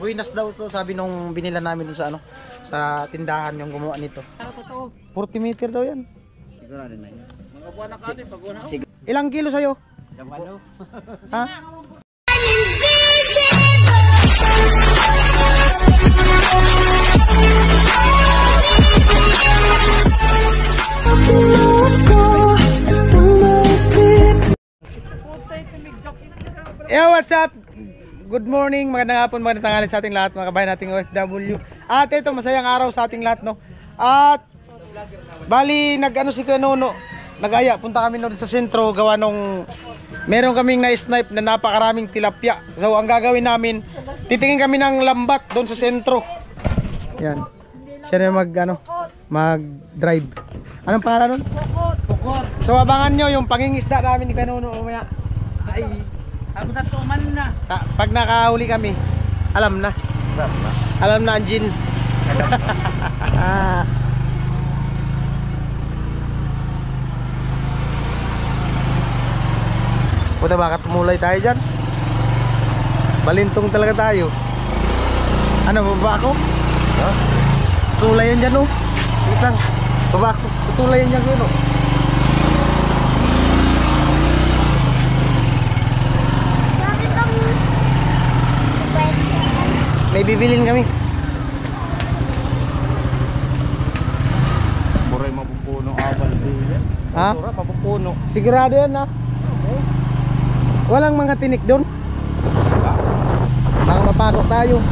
buinas daw to, sabi nung binila namin dun sa ano, sa tindahan yung gumawa nito. Ano totoo? 40 meter daw yan. Sigurado na yun. Mga buwan na kani pag una. Ilang kilo sa'yo? Sabalo. Ha? Yo, what's up? Good morning, magandang hapon, magandang tanghali sa ating lahat, mga kabayan nating OFW. At ito, masayang araw sa ating lahat, no? At bali, nag-ano si Nuno, nag-aya, punta kami doon sa sentro, gawa nung meron kaming na-snipe na napakaraming tilapia. So, ang gagawin namin, titingin kami ng lambat doon sa sentro. Yan. Siya na mag-drive. Anong pangalan nun? Pukot. So, abangan nyo yung pangingisda namin ni Nuno umaya. Ay, Ako sa tuman na. pag nakahuli kami, alam na. Alam na ang gin. Puta, baka tumulay tayo dyan. Balintong talaga tayo. Ano, baba ako? Huh? Tutulay yan dyan, oh. Wait lang. Baba ako. Tutulay yan dyan, oh. May bibilin kami. Buray mapupuno abal din. Ha? Buray mapupuno. Sigurado yan, ha? Walang mga tinik doon. Baka mapakot tayo.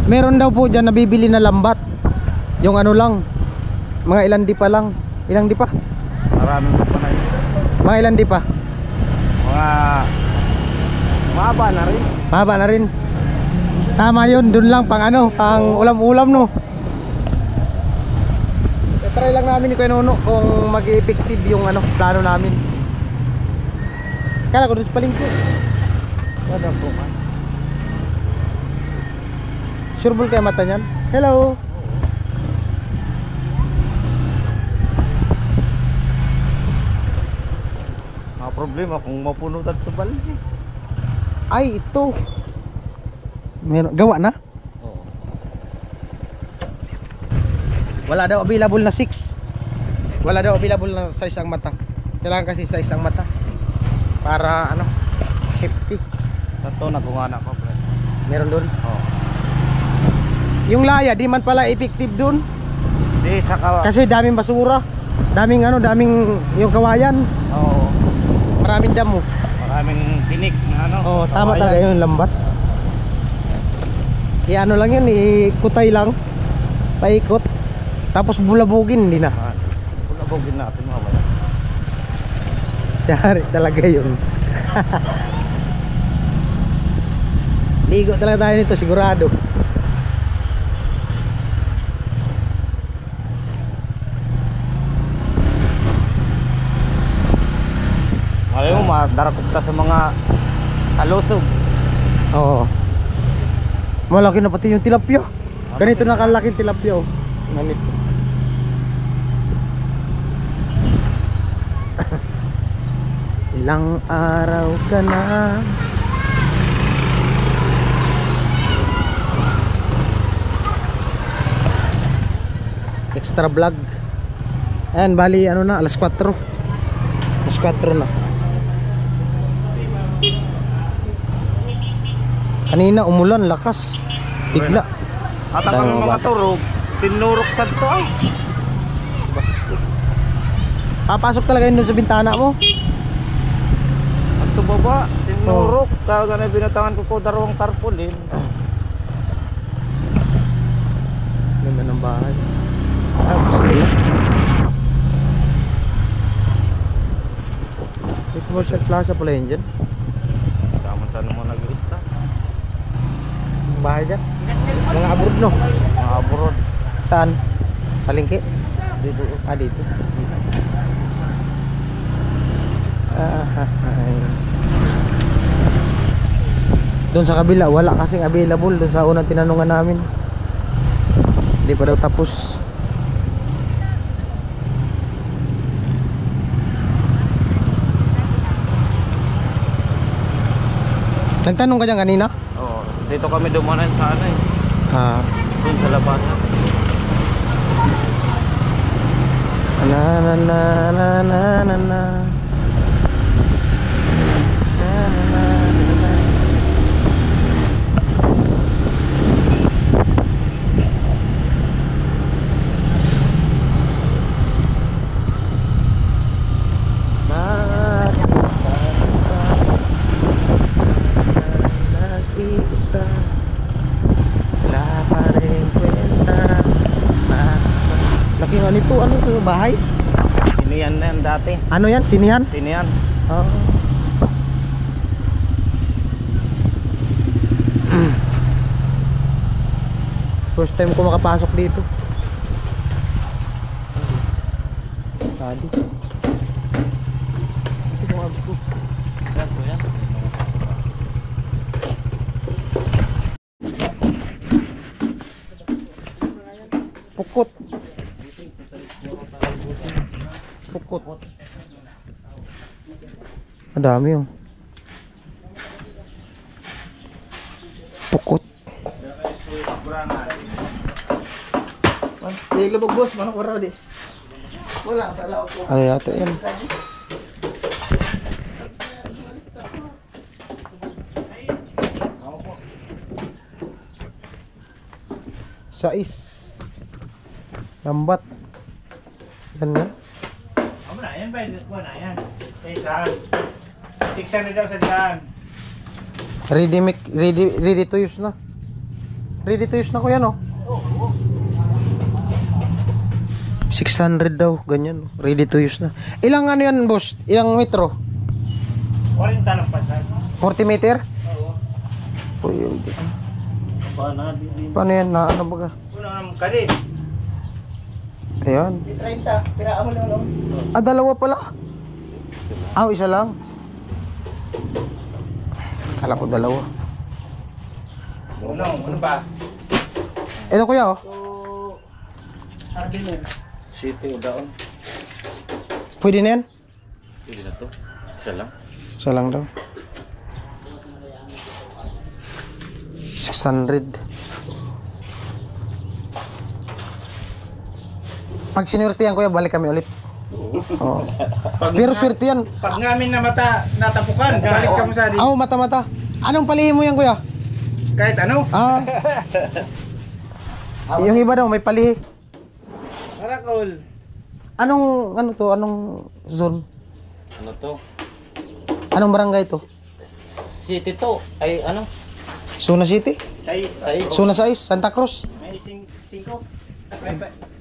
Meron daw po dyan nabibili na lambat. Yung ano lang, mga ilan di pa lang. Ilang di pa? Maraming pa na yun. Mga ilan di pa? Mga mahaba na rin. Mahaba na rin. Tama yun, dun lang pang ano, pang ulam-ulam, no. Try lang namin ni Kuya Nuno kung mag-effective yung ano, plano namin. Kala ko dun sa palengke. Wala po ka. Sureball kaya mata niyan. Hello. Mga problema kung mapunutan ito balde. Ay, ito. Meron, gawa na? Oo. Wala daw available na 6. Wala daw available na sa isang mata. Kailangan kasi sa isang mata para ano, safety. Ito nagungana ko, bro. Meron doon. Oo. Yung laya, di man pala effective doon. Di saka. Kasi daming basura. Daming ano, daming yung kawayan. Oo. Maraming damo. Maraming tinik na ano. Oh, tama talaga yung lambat. Ano lang yun, ikutay lang. Paikot. Tapos bulabugin, hindi na. Bulabugin natin mga wala. Yari talaga yun. Ligo talaga tayo nito, sigurado. Malay mo, madarakot ka sa mga kalusog. Oo. Malaki na pati yung tilapia. Ganito na kalaking tilapia, oh. Ganito. Ilang araw ka na. Extra vlog. Ayan, bali ano na, alas 4. Alas 4 na. Kanina umulan, lakas. Bigla. At ang mga turog, tinurok sa ito ay. Basko. Papasok talaga yun dun sa bintana mo. At sa baba, tinurok. Kaya na binatangan ko darong tarpaulin. Ganda ng bahay. May commercial plaza pala yun dyan. Sama-sama mo nag-iista. Bahay dyan. Mga abroad, no? Mga abroad. Saan? Palengke? Dito. Ah, dito. Doon sa kabila, wala kasing available. Doon sa unang tinanungan namin, hindi pa daw tapos. Nagtanong ka dyan kanina? Oo, dito kami dumanan sa ano eh. Doon sa labanan. Na na na na na na na. Na na na na na. Nag-iisa, wala pa rin kwenta. Laki nga nito, ano ito, bahay? Sinihan na yan dati. Ano yan, sinihan? Sinihan. Oo. First time ko makapasok dito. Tadi. Ito yung abs ko. Yan po yan. Pukot. Pukot. Ang dami oh. Pukot. Di lubog boss, manok wala di. Wala sa lao ko. Ano yata yan? Sais. Lambat. Yan nga. Amo na yan ba? Kuha na yan. Eh saan? 600 daw sa daan. Ready to use na. Ready to use na ko yan oh. 600 daw, ganyan. Ready to use na. Ilang ano yan, boss? Ilang metro? 40 lang pa sa. 40 meter? Oo. Uy, Paano? paano yan? Na ano baga? Una naman ka rin. Ayan. 30, pira amo lang no. Ah, dalawa pala. Ah, isa lang. Kala ko dalawa. Ano ba? Ito kuya oh. So, Hardiner. City o daon. Pwede na yan? Pwede na to. Isa lang. Isa lang daw. 600. Pag sinurtihan kuya, balik kami ulit. Oo. Pero swerte yan. Pag ngamin na mata natapukan, balik ka mo sa di. Oh, mata-mata. Anong palihim mo yan kuya? Kahit ano. Ah. Yung iba daw may palihi. Karakol. Anong ano to? Anong zone? Ano to? Anong barangay to? City to. Ay ano? Suna City? Say, Suna 6, Santa Cruz. may 5.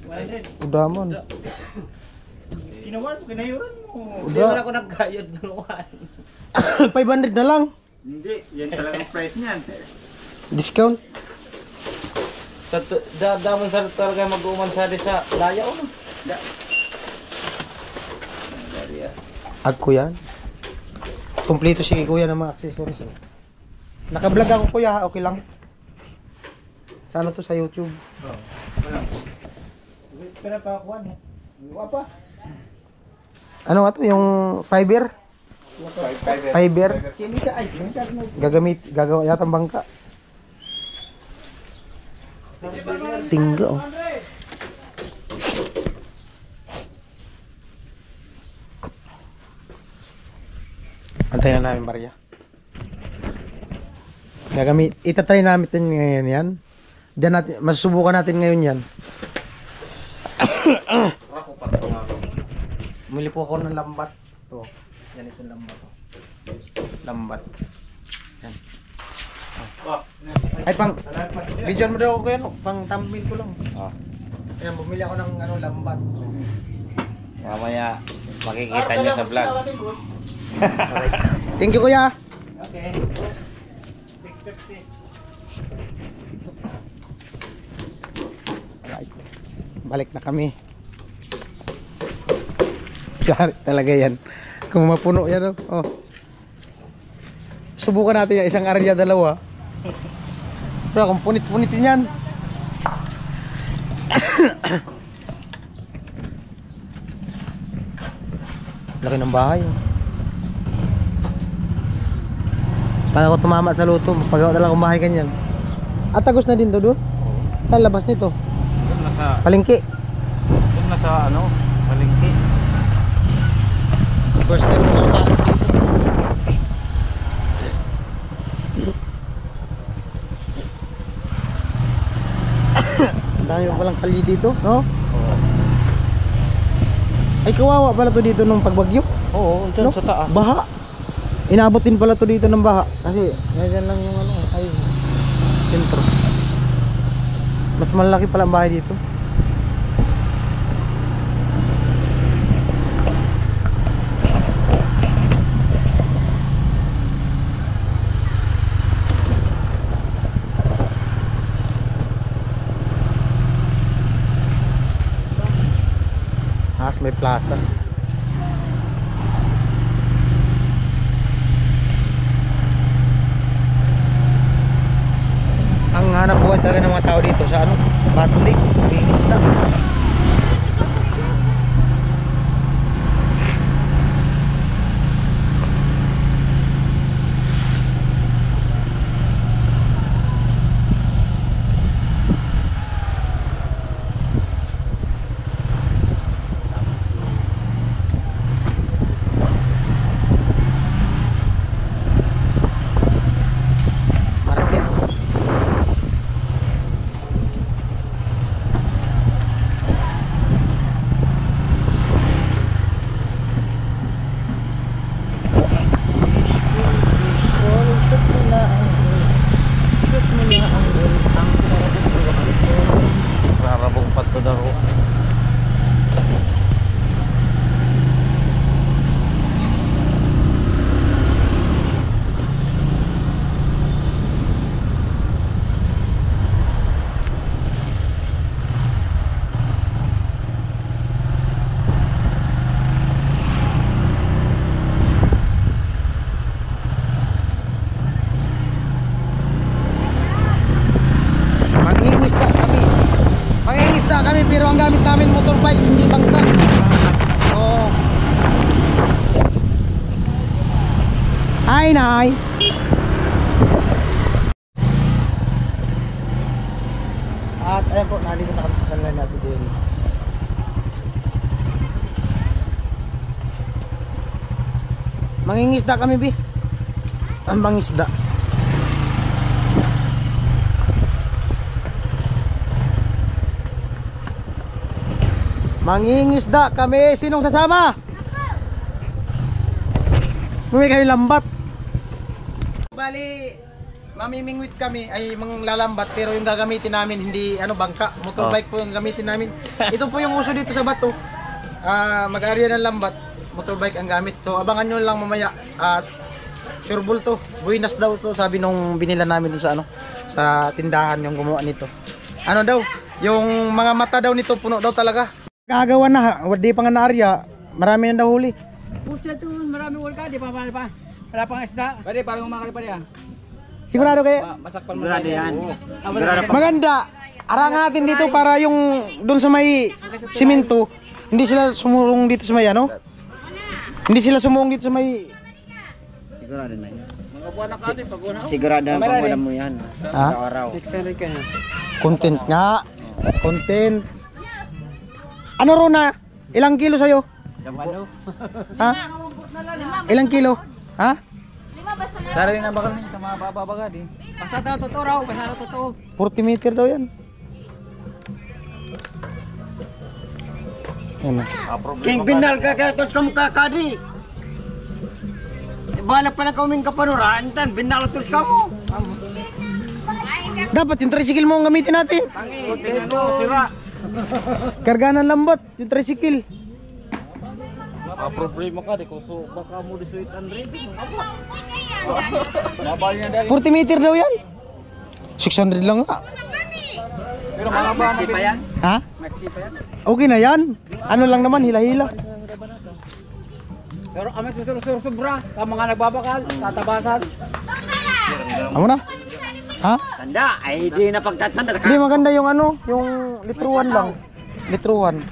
100. Udamon. Kinuwan mo, kinayuran mo. Hindi wala ko nagkayod naman. 500 na lang. Hindi, yan talagang price niyan. Discount. Damon sa talaga mag-uuman sa layaw no? Agko yan. Kompleto si kuya ng mga accessories. Oh. Naka-vlog ako kuya, okay lang. Sa ano to sa YouTube? Pero pa kuwan eh. Wapa. Ano nga to yung fiber? Fiber. Kimika ay, Gagawa yata ang bangka. Tingga oh. Antayin na namin Maria. Itatry namin ngayon yan. Diyan natin, masusubukan natin ngayon yan. Ako pa ito nga. Muli po ako ng lambat. Ito. Yan itong lambat. Oh. Lambat. Yan. Oh. Ay pang, videoan mo daw ako yan. Pang thumbnail ko lang. Oh. Ayan, bumili ako ng ano, lambat. Mamaya makikita niyo sa vlog. Thank you kuya. Okay. 650. Balik na kami. Gari talaga yan. Kung mapuno yan oh. Subukan natin yan. Isang area, dalawa. Pero kung punit-punitin yan. Laki ng bahay. Pag ako tumama sa luto, pagawa na lang akong bahay ganyan. At tagos na din to doon? Saan labas nito? Doon na sa, Palengke. doon na sa ano, palengke. First time ko nakapasok dito. Ang dami pa palang kali dito, no? Oo. Ay, kawawa pala to dito nung pagbagyo. Oo, dyan sa taas. Baha. Inabot din pala to dito ng baha. Kasi, ganyan lang yung ano, ay, sentro. Mas malaki pala ang bahay dito. May plaza. Ang hanap buhay talaga ng mga tao dito sa ano, Batulik, isda. Rarabong pa to daro. Mangingisda kami pero ang gamit namin motorbike, hindi bangka. Oo. Hi, Nay. At ayan po, nandito na kami sa kanila natin din. Mangingisda kami, Bi. Ang bangisda. Mangingisda kami. Sinong sasama? Bumili kami lambat. Bali, mamimingwit kami ay manglalambat pero yung gagamitin namin hindi ano bangka, motorbike po yung gamitin namin. Ito po yung uso dito sa Bato. Mag-area ng lambat, motorbike ang gamit. So abangan nyo lang mamaya at sureball to. Buinas daw to sabi nung binila namin dun sa ano sa tindahan yung gumawa nito. Ano daw? Yung mga mata daw nito puno daw talaga. Kagawa na, di pa nga na-area, marami na daw huli. Pucha to, maraming wala ka, di pa. Wala pang isda. Pwede, parang umakali pa yan. Sigurado kayo? Masakpan mo. Sigurado yan. Maganda. Arangan natin dito para yung doon sa may simento, hindi sila sumurong dito sa may ano? Hindi sila sumurong dito sa may... Sigurado na yan. Mga buwan na ka din, pag una. Sigurado ang pagwala mo yan. Ha? Araw-araw. Content nga. Content. Ano Rona? Ilang kilo sa'yo? Ha? Ilang kilo? Ha? Sara rin ang bakal niya, sa mga bababagad eh. Basta ito, totoo raw, basta totoo. 40 meter daw yan. Yan na. King binal ka kaya tos ka mukha ka di. Bala pa na kaming kapanuraan tan, binal tos ka mo. Dapat yung tricycle mo ang gamitin natin. Ito, sira. Karga ng lambat, yung tricycle. Problema ka di ko so baka mo di sweet and ready. 40 meter daw yan. 600 lang nga. Pero mahaba na pa yan. Ha? Maxi pa yan. Okay na yan. Ano lang naman, hila-hila. Pero kami sobra, ka mga nagbabakal, tatabasan. Amo na? Ha? Tanda, ay di na pagtatanda. Hindi maganda yung ano, yung litruan lang. Litruan.